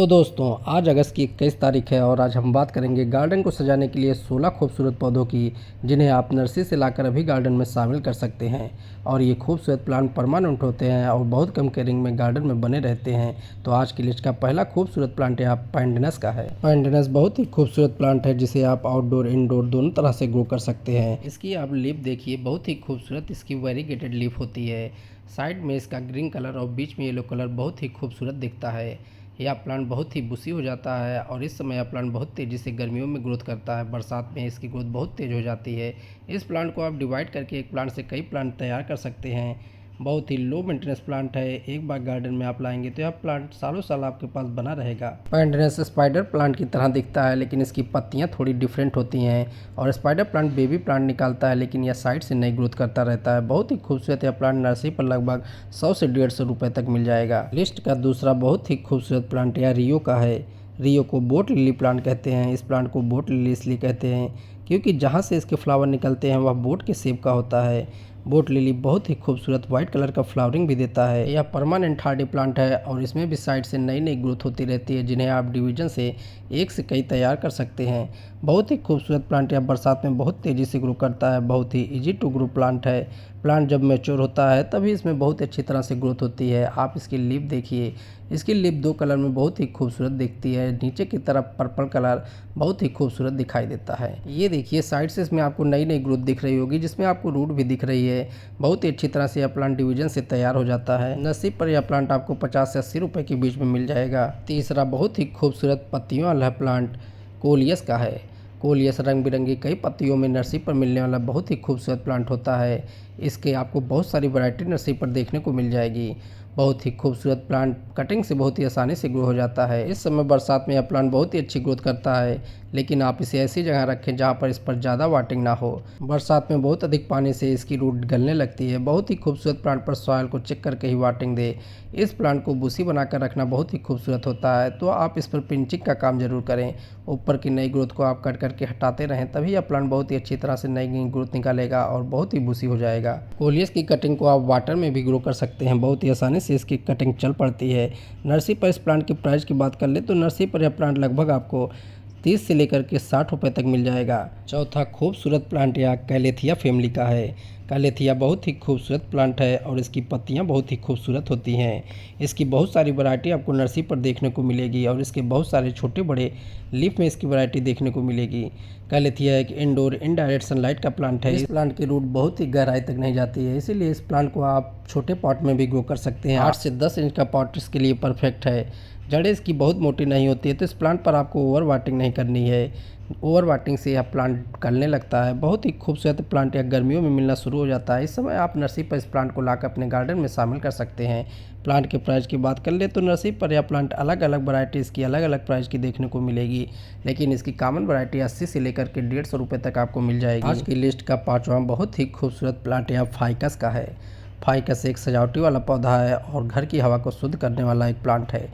तो दोस्तों आज अगस्त की 21 तारीख है और आज हम बात करेंगे गार्डन को सजाने के लिए 16 खूबसूरत पौधों की, जिन्हें आप नर्सरी से लाकर अभी गार्डन में शामिल कर सकते हैं। और ये खूबसूरत प्लांट परमानेंट होते हैं और बहुत कम केयरिंग में गार्डन में बने रहते हैं। तो आज की लिस्ट का पहला खूबसूरत प्लांट यहाँ पैंडेनस का है। पैंडेनस बहुत ही खूबसूरत प्लांट है जिसे आप आउटडोर इंडोर दोनों तरह से ग्रो कर सकते हैं। इसकी आप लीफ देखिए, बहुत ही खूबसूरत इसकी वेरीगेटेड लीफ होती है। साइड में इसका ग्रीन कलर और बीच में येलो कलर बहुत ही खूबसूरत दिखता है। यह प्लांट बहुत ही बुशी हो जाता है और इस समय यह प्लांट बहुत तेज़ी से गर्मियों में ग्रोथ करता है। बरसात में इसकी ग्रोथ बहुत तेज़ हो जाती है। इस प्लांट को आप डिवाइड करके एक प्लांट से कई प्लांट तैयार कर सकते हैं। बहुत ही लो मेंटेनेंस प्लांट है। एक बार गार्डन में आप लाएंगे तो यह प्लांट सालों साल आपके पास बना रहेगा। पैंडेनस स्पाइडर प्लांट की तरह दिखता है, लेकिन इसकी पत्तियां थोड़ी डिफरेंट होती हैं। और स्पाइडर प्लांट बेबी प्लांट निकालता है, लेकिन यह साइड से नई ग्रोथ करता रहता है। बहुत ही खूबसूरत यह प्लांट नर्सरी पर लगभग 100 से 150 रुपये तक मिल जाएगा। लिस्ट का दूसरा बहुत ही खूबसूरत प्लांट यह रियो का है। रियो को बोट लिली प्लांट कहते हैं। इस प्लांट को बोट लिली इसलिए कहते हैं क्योंकि जहाँ से इसके फ्लावर निकलते हैं वह बोट के शेप का होता है। बोट लिली बहुत ही खूबसूरत व्हाइट कलर का फ्लावरिंग भी देता है। यह परमानेंट हार्डी प्लांट है और इसमें भी साइड से नई नई ग्रोथ होती रहती है, जिन्हें आप डिवीजन से एक से कई तैयार कर सकते हैं। बहुत ही खूबसूरत प्लांट यह बरसात में बहुत तेज़ी से ग्रो करता है। बहुत ही इजी टू ग्रो प्लांट है। प्लांट जब मैच्योर होता है तभी इसमें बहुत अच्छी तरह से ग्रोथ होती है। आप इसकी लीफ देखिए, इसकी लीफ दो कलर में बहुत ही खूबसूरत दिखती है। नीचे की तरफ पर्पल कलर बहुत ही खूबसूरत दिखाई देता है। ये देखिए साइड से इसमें आपको नई नई ग्रोथ दिख रही होगी, जिसमें आपको रूट भी दिख रही है। बहुत ही अच्छी तरह से यह प्लांट डिवीजन से तैयार हो जाता है। नर्सरी पर यह प्लांट आपको 50 से 80 रुपये के बीच में मिल जाएगा। तीसरा बहुत ही खूबसूरत पत्तियों वाला प्लांट कोलियस का है। कोलियस रंग बिरंगी कई पत्तियों में नर्सरी पर मिलने वाला बहुत ही खूबसूरत प्लांट होता है। इसके आपको बहुत सारी वैरायटी नर्सरी पर देखने को मिल जाएगी। बहुत ही खूबसूरत प्लांट कटिंग से बहुत ही आसानी से ग्रो हो जाता है। इस समय बरसात में यह प्लांट बहुत ही अच्छी ग्रोथ करता है, लेकिन आप इसे ऐसी जगह रखें जहां पर इस पर ज़्यादा वाटिंग ना हो। बरसात में बहुत अधिक पानी से इसकी रूट गलने लगती है। बहुत ही खूबसूरत प्लांट पर सॉइल को चेक करके ही वाटिंग दे। इस प्लांट को बुशी बनाकर रखना बहुत ही खूबसूरत होता है, तो आप इस पर पिंचिंग का काम जरूर करें। ऊपर की नई ग्रोथ को आप कट करके हटाते रहें, तभी यह प्लांट बहुत ही अच्छी तरह से नई नई ग्रोथ निकालेगा और बहुत ही बुशी हो जाएगा। कोलियस की कटिंग को आप वाटर में भी ग्रो कर सकते हैं। बहुत ही आसानी से इसकी कटिंग चल पड़ती है। नर्सरी पर इस प्लांट की प्राइस की बात कर ले तो नर्सरी पर यह प्लांट लगभग आपको 30 से लेकर के 60 रुपये तक मिल जाएगा। चौथा खूबसूरत प्लांट यह कैलेथिया फैमिली का है। कैलेथिया बहुत ही खूबसूरत प्लांट है और इसकी पत्तियां बहुत ही खूबसूरत होती हैं। इसकी बहुत सारी वैरायटी आपको नर्सरी पर देखने को मिलेगी और इसके बहुत सारे छोटे बड़े लीफ में इसकी वैरायटी देखने को मिलेगी। कैलेथिया एक इंडोर इनडायरेक्ट सनलाइट का प्लांट है। इस प्लांट की रूट बहुत ही गहराई तक नहीं जाती है, इसीलिए इस प्लांट को आप छोटे पॉट में भी ग्रो कर सकते हैं। 8 से 10 इंच का पॉट इसके लिए परफेक्ट है। जड़ें इसकी बहुत मोटी नहीं होती है, तो इस प्लांट पर आपको ओवर वाटिंग नहीं करनी है। ओवर वाटिंग से यह प्लांट गलने लगता है। बहुत ही खूबसूरत प्लांट यह गर्मियों में मिलना शुरू हो जाता है। इस समय आप नर्सरी पर इस प्लांट को लाकर अपने गार्डन में शामिल कर सकते हैं। प्लांट के प्राइस की बात कर ले तो नर्सरी पर यह प्लांट अलग अलग वैरायटी इसकी अलग अलग प्राइस की देखने को मिलेगी, लेकिन इसकी कॉमन वैरायटी 80 से लेकर के 150 रुपये तक आपको मिल जाएगी। आज की लिस्ट का पाँचवां बहुत ही खूबसूरत प्लांट यह फाइकस का है। फाइकस एक सजावटी वाला पौधा है और घर की हवा को शुद्ध करने वाला एक प्लांट है।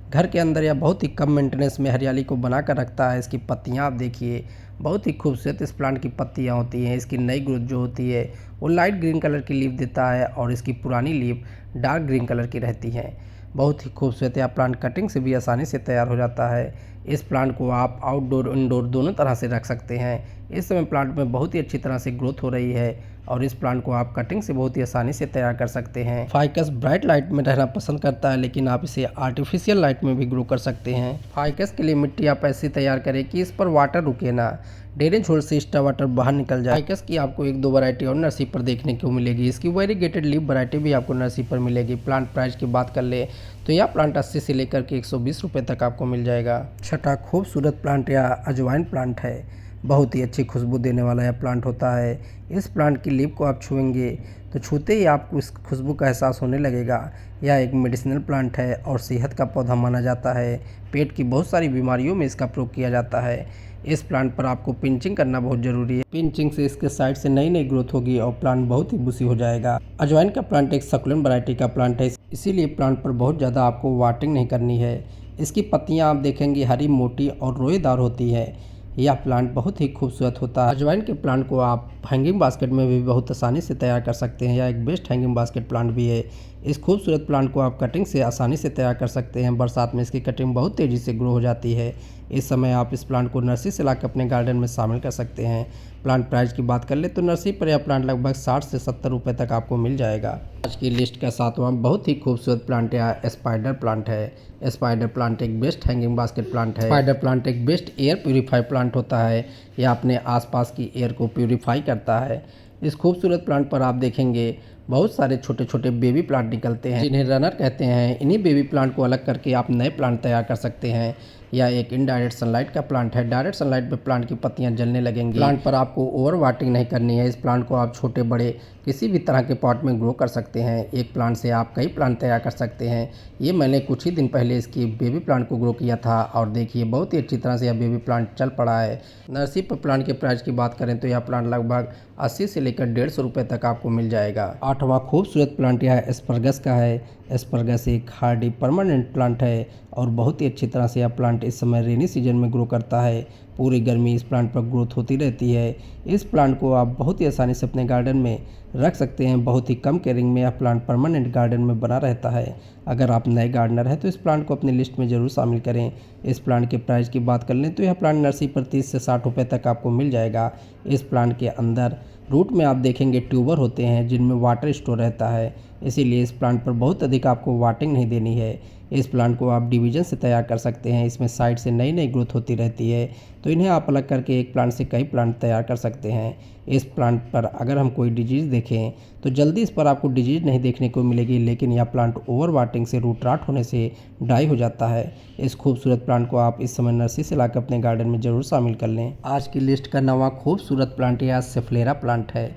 घर के अंदर यह बहुत ही कम मेंटेनेंस में हरियाली को बना कर रखता है। इसकी पत्तियां आप देखिए, बहुत ही खूबसूरत इस प्लांट की पत्तियां होती हैं। इसकी नई ग्रोथ जो होती है वो लाइट ग्रीन कलर की लीफ देता है और इसकी पुरानी लीफ डार्क ग्रीन कलर की रहती है। बहुत ही खूबसूरत यह प्लांट कटिंग से भी आसानी से तैयार हो जाता है। इस प्लांट को आप आउटडोर इंडोर दोनों तरह से रख सकते हैं। इस समय प्लांट में बहुत ही अच्छी तरह से ग्रोथ हो रही है और इस प्लांट को आप कटिंग से बहुत ही आसानी से तैयार कर सकते हैं। फाइकस ब्राइट लाइट में रहना पसंद करता है, लेकिन आप इसे आर्टिफिशियल लाइट में भी ग्रो कर सकते हैं। फाइकस के लिए मिट्टी आप ऐसी तैयार करें कि इस पर वाटर रुके ना, ड्रेनेज होल से एक्स्ट्रा वाटर बाहर निकल जाए। फाइकस की आपको एक दो वैरायटी और नर्सरी पर देखने को मिलेगी। इसकी वेरीगेटेड लीफ वैरायटी भी आपको नर्सरी पर मिलेगी। प्लांट प्राइस की बात कर ले तो यह प्लांट 80 से लेकर के 120 रुपये तक आपको मिल जाएगा। छठा खूबसूरत प्लांट यह अजवाइन प्लांट है। बहुत ही अच्छी खुशबू देने वाला यह प्लांट होता है। इस प्लांट की लीफ को आप छुएंगे तो छूते ही आपको इस खुशबू का एहसास होने लगेगा। यह एक मेडिसिनल प्लांट है और सेहत का पौधा माना जाता है। पेट की बहुत सारी बीमारियों में इसका प्रयोग किया जाता है। इस प्लांट पर आपको पिंचिंग करना बहुत जरूरी है। पिंचिंग से इसके साइड से नई नई ग्रोथ होगी और प्लांट बहुत ही बुशी हो जाएगा। अजवाइन का प्लांट एक सक्युलेंट वैरायटी का प्लांट है, इसीलिए प्लांट पर बहुत ज़्यादा आपको वाटरिंग नहीं करनी है। इसकी पत्तियां आप देखेंगे हरी, मोटी और रोएदार होती है। यह प्लांट बहुत ही खूबसूरत होता है। अजवाइन के प्लांट को आप हैंगिंग बास्केट में भी बहुत आसानी से तैयार कर सकते हैं। यह एक बेस्ट हैंगिंग बास्केट प्लांट भी है। इस खूबसूरत प्लांट को आप कटिंग से आसानी से तैयार कर सकते हैं। बरसात में इसकी कटिंग बहुत तेज़ी से ग्रो हो जाती है। इस समय आप इस प्लांट को नर्सरी से लाकर अपने गार्डन में शामिल कर सकते हैं। प्लांट प्राइस की बात कर ले तो नर्सरी पर यह प्लांट लगभग 60 से 70 रुपये तक आपको मिल जाएगा। आज की लिस्ट का 7वां बहुत ही खूबसूरत प्लांट यह स्पाइडर प्लांट है। स्पाइडर प्लांट एक बेस्ट हैंगिंग बास्केट प्लांट है। स्पाइडर प्लांट एक बेस्ट एयर प्यूरीफाई प्लांट होता है। यह अपने आसपास की एयर को प्यूरीफाई करता है। इस खूबसूरत प्लांट पर आप देखेंगे बहुत सारे छोटे छोटे बेबी प्लांट निकलते हैं, जिन्हें रनर कहते हैं। इन्हीं बेबी प्लांट को अलग करके आप नए प्लांट तैयार कर सकते हैं। यह एक इनडायरेक्ट सनलाइट का प्लांट है। डायरेक्ट सनलाइट में प्लांट की पत्तियां जलने लगेंगी। प्लांट पर आपको ओवर वाटरिंग नहीं करनी है। इस प्लांट को आप छोटे बड़े किसी भी तरह के पॉट में ग्रो कर सकते हैं। एक प्लांट से आप कई प्लांट तैयार कर सकते हैं। ये मैंने कुछ ही दिन पहले इसकी बेबी प्लांट को ग्रो किया था और देखिए बहुत ही अच्छी तरह से यह बेबी प्लांट चल पड़ा है। नर्सरी पर प्लांट के प्राइस की बात करें तो यह प्लांट लगभग 80 से लेकर 150 रुपये तक आपको मिल जाएगा। 8वां खूबसूरत प्लांट यह एस्परगस का है। एस्परगस एक हार्डी परमानेंट प्लांट है और बहुत ही अच्छी तरह से यह प्लांट इस समय रेनी सीजन में ग्रो करता है। पूरी गर्मी इस प्लांट पर ग्रोथ होती रहती है। इस प्लांट को आप बहुत ही आसानी से अपने गार्डन में रख सकते हैं। बहुत ही कम केयरिंग में यह प्लांट परमानेंट गार्डन में बना रहता है। अगर आप नए गार्डनर हैं तो इस प्लांट को अपनी लिस्ट में ज़रूर शामिल करें। इस प्लांट के प्राइस की बात कर लें तो यह प्लांट नर्सरी पर 30 से 60 रुपये तक आपको मिल जाएगा। इस प्लांट के अंदर रूट में आप देखेंगे ट्यूबर होते हैं जिनमें वाटर स्टोर रहता है, इसीलिए इस प्लांट पर बहुत अधिक आपको वाटरिंग नहीं देनी है। इस प्लांट को आप डिवीजन से तैयार कर सकते हैं। इसमें साइड से नई नई ग्रोथ होती रहती है, तो इन्हें आप अलग करके एक प्लांट से कई प्लांट तैयार कर सकते हैं। इस प्लांट पर अगर हम कोई डिजीज़ देखें तो जल्दी इस पर आपको डिजीज़ नहीं देखने को मिलेगी, लेकिन यह प्लांट ओवर वाटरिंग से रूट राट होने से डाई हो जाता है। इस खूबसूरत प्लांट को आप इस समय नर्सरी से लाकर अपने गार्डन में ज़रूर शामिल कर लें। आज की लिस्ट का 9वां खूबसूरत प्लांट यह सेफ्लेरा प्लांट है।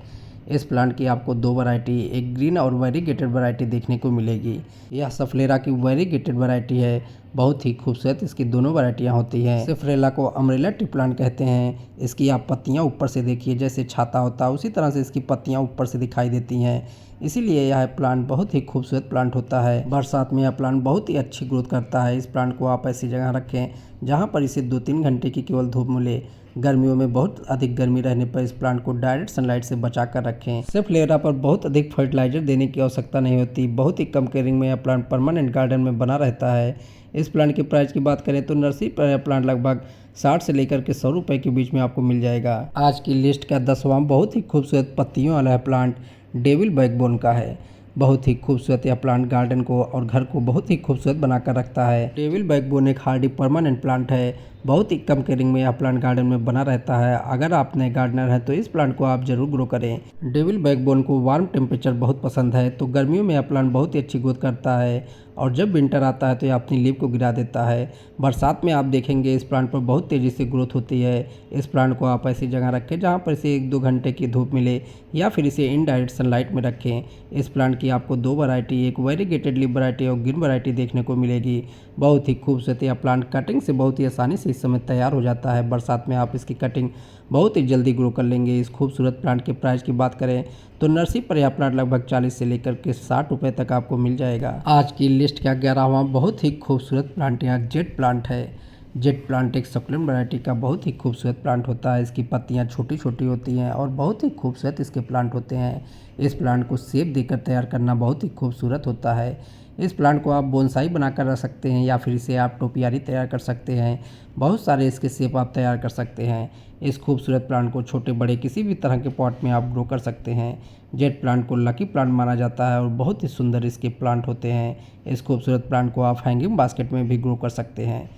इस प्लांट की आपको 2 वैरायटी, एक ग्रीन और वेरीगेटेड वैरायटी देखने को मिलेगी। यह सेफ्लेरा की वेरीगेटेड वैरायटी है। बहुत ही खूबसूरत इसकी दोनों वैरायटियां होती हैं। सेफ्लेरा को अम्ब्रेला ट्री प्लांट कहते हैं। इसकी आप पत्तियां ऊपर से देखिए, जैसे छाता होता है उसी तरह से इसकी पत्तियां ऊपर से दिखाई देती हैं, इसीलिए यह प्लांट बहुत ही खूबसूरत प्लांट होता है। बरसात में यह प्लांट बहुत ही अच्छी ग्रोथ करता है। इस प्लांट को आप ऐसी जगह रखें जहाँ पर इसे 2-3 घंटे की केवल धूप मिले। गर्मियों में बहुत अधिक गर्मी रहने पर इस प्लांट को डायरेक्ट सनलाइट से बचा कर रखें। सेफ्लेरा पर बहुत अधिक फर्टिलाइजर देने की आवश्यकता नहीं होती। बहुत ही कम केयरिंग में यह प्लांट परमानेंट गार्डन में बना रहता है। इस प्लांट के प्राइस की बात करें तो नर्सरी पर यह प्लांट लगभग 60 से लेकर के 100 रुपये के बीच में आपको मिल जाएगा। आज की लिस्ट का 10वां बहुत ही खूबसूरत पत्तियों वाला प्लांट डेविल बैकबोन का है। बहुत ही खूबसूरत यह प्लांट गार्डन को और घर को बहुत ही खूबसूरत बनाकर रखता है। डेविल बैकबोन एक हार्डी परमानेंट प्लांट है। बहुत ही कम केयरिंग में यह प्लांट गार्डन में बना रहता है। अगर आप नए गार्डनर हैं तो इस प्लांट को आप जरूर ग्रो करें। डेविल बैकबोन को वार्म टेम्परेचर बहुत पसंद है, तो गर्मियों में यह प्लांट बहुत ही अच्छी ग्रोथ करता है और जब विंटर आता है तो यह अपनी लीफ को गिरा देता है। बरसात में आप देखेंगे इस प्लांट पर बहुत तेज़ी से ग्रोथ होती है। इस प्लांट को आप ऐसी जगह रखें जहाँ पर इसे 1-2 घंटे की धूप मिले या फिर इसे इनडायरेक्ट सनलाइट में रखें। इस प्लांट की आपको 2 वैरायटी, एक वेरीगेटेड लीफ वैरायटी और ग्रीन वैरायटी देखने को मिलेगी। बहुत ही खूबसूरत यह प्लांट कटिंग से बहुत ही आसानी से इस समय तैयार हो जाता है। बरसात में आप इसकी कटिंग बहुत ही जल्दी ग्रो कर लेंगे। इस खूबसूरत प्लांट के प्राइस की बात करें तो नर्सरी पर यह प्लांट लगभग 40 से लेकर के 60 रुपये तक आपको मिल जाएगा। आज की लिस्ट का 11वां बहुत ही खूबसूरत प्लांट यह जेट प्लांट है। जेट प्लांट एक सक्लेंट वैरायटी का बहुत ही खूबसूरत प्लांट होता है। इसकी पत्तियां छोटी छोटी होती हैं और बहुत ही खूबसूरत इसके प्लांट होते हैं। इस प्लांट को शेप देकर तैयार करना बहुत ही खूबसूरत होता है। इस प्लांट को आप बोनसाई बनाकर रख सकते हैं या फिर इसे आप टोपियारी तैयार कर सकते हैं। बहुत सारे इसके शेप आप तैयार कर सकते हैं। इस खूबसूरत प्लांट को छोटे बड़े किसी भी तरह के पॉट में आप ग्रो कर सकते हैं। जेट प्लांट को लकी प्लांट माना जाता है और बहुत ही सुंदर इसके प्लांट होते हैं। इस खूबसूरत प्लांट को आप हैंगिंग बास्केट में भी ग्रो कर सकते हैं।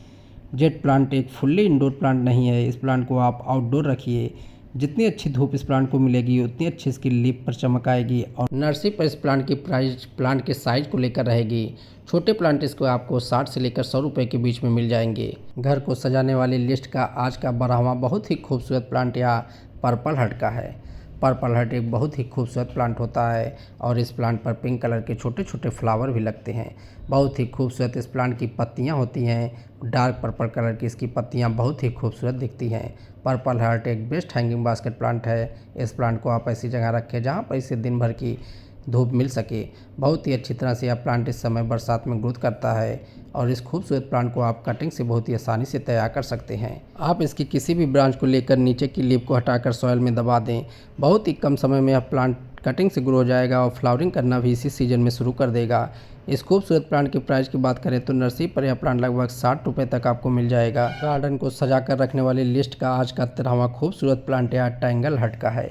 जेट प्लांट एक फुल्ली इंडोर प्लांट नहीं है। इस प्लांट को आप आउटडोर रखिए। जितनी अच्छी धूप इस प्लांट को मिलेगी उतनी अच्छी इसकी लीफ पर चमक आएगी और नर्सरी पर इस प्लांट की प्राइस प्लांट के साइज को लेकर रहेगी। छोटे प्लांट इसको आपको 60 से लेकर 100 रुपये के बीच में मिल जाएंगे। घर को सजाने वाली लिस्ट का आज का 12वां बहुत ही खूबसूरत प्लांट यह पर्पल हर्ट का है। पर्पल हर्ट एक बहुत ही खूबसूरत प्लांट होता है और इस प्लांट पर पिंक कलर के छोटे छोटे फ्लावर भी लगते हैं। बहुत ही खूबसूरत इस प्लांट की पत्तियां होती हैं। डार्क पर्पल कलर की इसकी पत्तियां बहुत ही खूबसूरत दिखती हैं। पर्पल हर्ट एक बेस्ट हैंगिंग बास्केट प्लांट है। इस प्लांट को आप ऐसी जगह रखें जहां पर इसे दिन भर की धूप मिल सके। बहुत ही अच्छी तरह से यह प्लांट इस समय बरसात में ग्रोथ करता है और इस खूबसूरत प्लांट को आप कटिंग से बहुत ही आसानी से तैयार कर सकते हैं। आप इसकी किसी भी ब्रांच को लेकर नीचे की लीफ को हटाकर सॉइल में दबा दें। बहुत ही कम समय में यह प्लांट कटिंग से ग्रो हो जाएगा और फ्लावरिंग करना भी इसी सीजन में शुरू कर देगा। इस खूबसूरत प्लांट की प्राइस की बात करें तो नर्सरी पर यह प्लांट लगभग 60 रुपये तक आपको मिल जाएगा। गार्डन को सजा कर रखने वाली लिस्ट का आज का 13वां खूबसूरत प्लांट यह टैंगल हर्ट का है।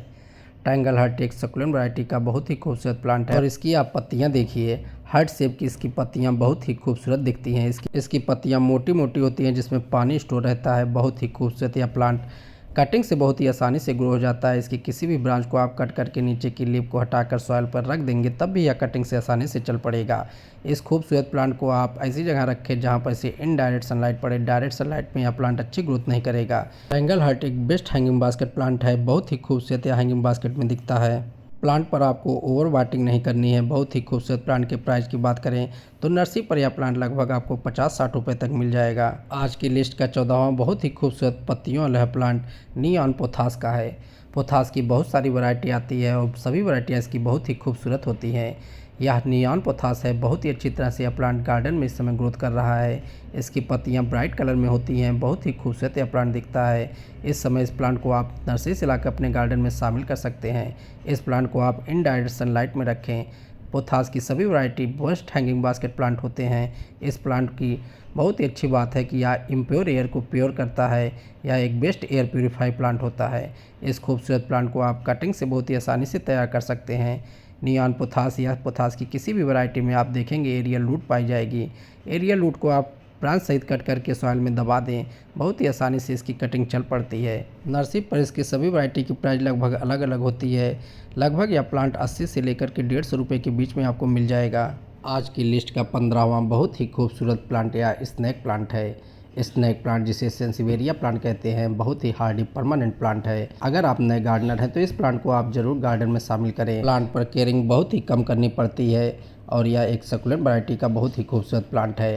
टैंगल हर्ट एक सकुलेंट वैरायटी का बहुत ही खूबसूरत प्लांट है और इसकी आप पत्तियां देखिए, हार्ट शेप की इसकी पत्तियां बहुत ही खूबसूरत दिखती हैं। इसकी पत्तियां मोटी मोटी होती हैं जिसमें पानी स्टोर रहता है। बहुत ही खूबसूरत यह प्लांट कटिंग से बहुत ही आसानी से ग्रो हो जाता है। इसकी किसी भी ब्रांच को आप कट करके नीचे की लीफ को हटाकर सॉइल पर रख देंगे तब भी यह कटिंग से आसानी से चल पड़ेगा। इस खूबसूरत प्लांट को आप ऐसी जगह रखें जहां पर इसे इनडायरेक्ट सनलाइट पड़े। डायरेक्ट सनलाइट में यह प्लांट अच्छी ग्रोथ नहीं करेगा। टैंगल हर्ट एक बेस्ट हैंगिंग बास्केट प्लांट है। बहुत ही खूबसूरत यह हैंगिंग बास्केट में दिखता है। प्लांट पर आपको ओवर वाटिंग नहीं करनी है। बहुत ही खूबसूरत प्लांट के प्राइस की बात करें तो नर्सरी पर यह प्लांट लगभग आपको 50-60 रुपये तक मिल जाएगा। आज की लिस्ट का 14वां बहुत ही खूबसूरत पत्तियों वाला प्लांट नियॉन पोथास का है। पोथास की बहुत सारी वैरायटी आती है और सभी वैरायटियाँ इसकी बहुत ही खूबसूरत होती हैं। यह नियॉन पोथास है। बहुत ही अच्छी तरह से यह प्लांट गार्डन में इस समय ग्रोथ कर रहा है। इसकी पत्तियां ब्राइट कलर में होती हैं। बहुत ही खूबसूरत यह प्लांट दिखता है। इस समय इस प्लांट को आप नर्सरी से लाकर अपने गार्डन में शामिल कर सकते हैं। इस प्लांट को आप इनडायरेक्ट सनलाइट में रखें। पोथास की सभी variety best hanging basket plant होते हैं। इस प्लांट की बहुत ही अच्छी बात है कि यह इम्प्योर एयर को प्योर करता है। यह एक बेस्ट एयर प्योरीफाई प्लांट होता है। इस खूबसूरत प्लांट को आप कटिंग से बहुत ही आसानी से तैयार कर सकते हैं। नियॉन पोथास या पोथास की किसी भी वैरायटी में आप देखेंगे एरियल रूट पाई जाएगी। एरियल रूट को आप ब्रांच सहित कट करके सॉइल में दबा दें, बहुत ही आसानी से इसकी कटिंग चल पड़ती है। नर्सरी पर इसकी सभी वैरायटी की प्राइस लगभग अलग अलग होती है। लगभग यह प्लांट 80 से लेकर के 150 रुपये के बीच में आपको मिल जाएगा। आज की लिस्ट का 15वां बहुत ही खूबसूरत प्लांट या स्नेक प्लांट है। स्नेक प्लांट जिसे सेंसिवेरिया प्लांट कहते हैं, बहुत ही हार्डी परमानेंट प्लांट है। अगर आप नए गार्डनर हैं तो इस प्लांट को आप जरूर गार्डन में शामिल करें। प्लांट पर केयरिंग बहुत ही कम करनी पड़ती है और यह एक सकुलेंट वैरायटी का बहुत ही खूबसूरत प्लांट है।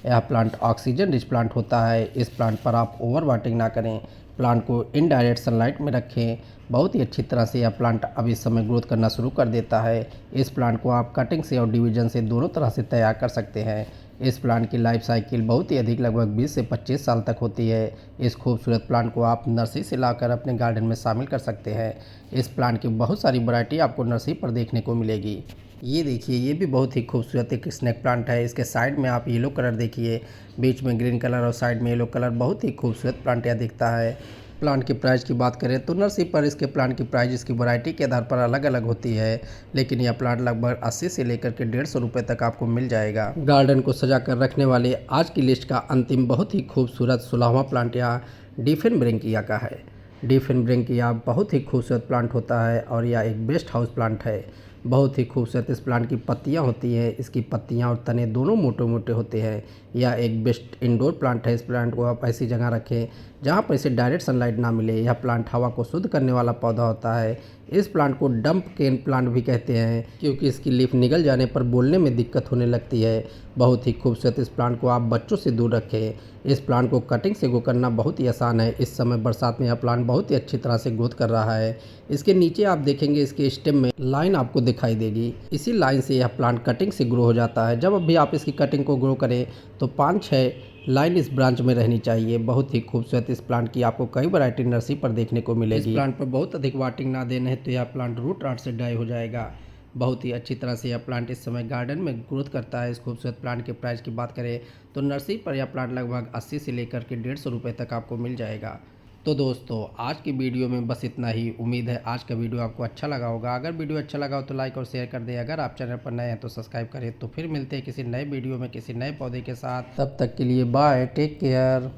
यह प्लांट ऑक्सीजन रिच प्लांट होता है। इस प्लांट पर आप ओवर वाटरिंग ना करें। प्लांट को इनडायरेक्ट सनलाइट में रखें। बहुत ही अच्छी तरह से यह प्लांट अब इस समय ग्रोथ करना शुरू कर देता है। इस प्लांट को आप कटिंग से और डिवीजन से दोनों तरह से तैयार कर सकते हैं। इस प्लांट की लाइफ साइकिल बहुत ही अधिक लगभग 20 से 25 साल तक होती है। इस खूबसूरत प्लांट को आप नर्सरी से लाकर अपने गार्डन में शामिल कर सकते हैं। इस प्लांट की बहुत सारी वैरायटी आपको नर्सरी पर देखने को मिलेगी। ये देखिए, ये भी बहुत ही खूबसूरत एक स्नेक प्लांट है। इसके साइड में आप येलो कलर देखिए, बीच में ग्रीन कलर और साइड में येलो कलर। बहुत ही खूबसूरत प्लांट यह दिखता है। प्लांट की प्राइस की बात करें तो नर्सरी पर इसके प्लांट की प्राइस इसकी वैरायटी के आधार पर अलग अलग होती है, लेकिन यह प्लांट लगभग 80 से लेकर के 150 रुपये तक आपको मिल जाएगा। गार्डन को सजा कर रखने वाले आज की लिस्ट का अंतिम बहुत ही खूबसूरत 16वां प्लांट यह डिफेनब्रैंकिया का है। डिफेनब्रैंकिया बहुत ही खूबसूरत प्लांट होता है और यह एक बेस्ट हाउस प्लांट है। बहुत ही खूबसूरत इस प्लांट की पत्तियां होती हैं। इसकी पत्तियां और तने दोनों मोटे मोटे होते हैं। यह एक बेस्ट इंडोर प्लांट है। इस प्लांट को आप ऐसी जगह रखें जहां पर इसे डायरेक्ट सनलाइट ना मिले। यह प्लांट हवा को शुद्ध करने वाला पौधा होता है। इस प्लांट को डंप केन प्लांट भी कहते हैं क्योंकि इसकी लीफ निगल जाने पर बोलने में दिक्कत होने लगती है। बहुत ही खूबसूरत इस प्लांट को आप बच्चों से दूर रखें। इस प्लांट को कटिंग से ग्रो करना बहुत ही आसान है। इस समय बरसात में यह प्लांट बहुत ही अच्छी तरह से ग्रोथ कर रहा है। इसके नीचे आप देखेंगे इसके स्टेम में लाइन आपको दिखाई देगी। इसी लाइन से यह प्लांट कटिंग से ग्रो हो जाता है। जब भी आप इसकी कटिंग को ग्रो करें तो 5-6 लाइन इस ब्रांच में रहनी चाहिए। बहुत ही खूबसूरत इस प्लांट की आपको कई वैरायटी नर्सरी पर देखने को मिलेगी। इस प्लांट पर बहुत अधिक वाटिंग ना देना है तो यह प्लांट रूट रॉट से डाई हो जाएगा। बहुत ही अच्छी तरह से यह प्लांट इस समय गार्डन में ग्रोथ करता है। इस खूबसूरत प्लांट के प्राइस की बात करें तो नर्सरी पर यह प्लांट लगभग 80 से लेकर के 150 रुपये तक आपको मिल जाएगा। तो दोस्तों, आज की वीडियो में बस इतना ही। उम्मीद है आज का वीडियो आपको अच्छा लगा होगा। अगर वीडियो अच्छा लगा हो तो लाइक और शेयर कर दें। अगर आप चैनल पर नए हैं तो सब्सक्राइब करें। तो फिर मिलते हैं किसी नए वीडियो में किसी नए पौधे के साथ। तब तक के लिए बाय, टेक केयर।